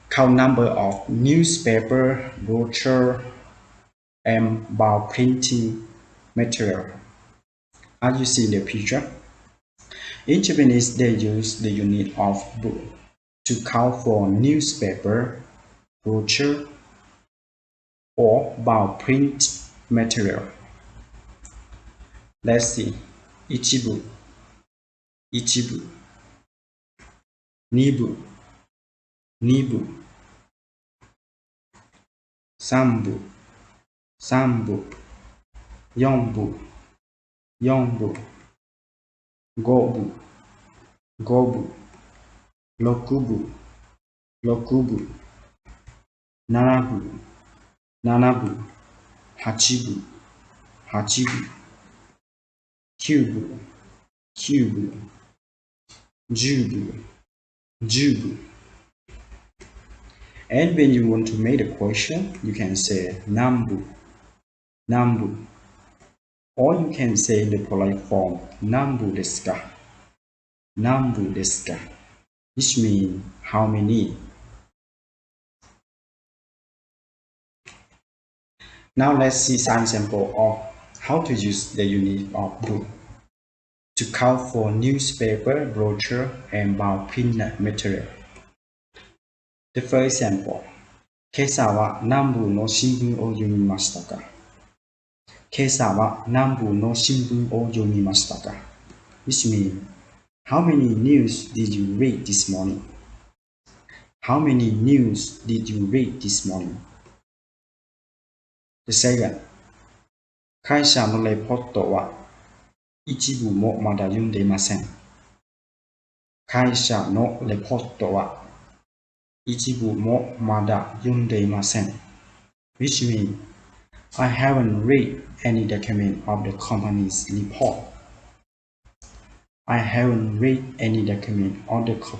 count number of newspaper, brochure, and bulk printing material. As you see in the picture, in Japanese they use the unit of bu to count for newspaper, brochure, or bulk print material. Let's see. Ichibu, ichibu. Nibu, nibu. Sanbu, sanbu. Yonbu, yonbu. Gobu, gobu. Rokubu, rokubu. Nanabu, nanabu. Hachibu, hachibu. Kyubu, kyubu. Jubu, jubu. And when you want to make a question, you can say Nan Bu, Nan Bu. Or you can say in the polite form Nan Bu desu ka, Nan Bu desu ka, which means how many. Now let's see some example of how to use the unit of bu to count for newspaper, brochure, and bulk print material. The first example. 今朝は南部の新聞を読みましたか？今朝は南部の新聞を読みましたか？ Which means, how many news did you read this morning? How many news did you read this morning? The second. 会社のレポートは一部もまだ読んでいません。会社のレポートは一部もまだ読んでいません。Which means, I haven't read any document of the company's report. I haven't read any document of the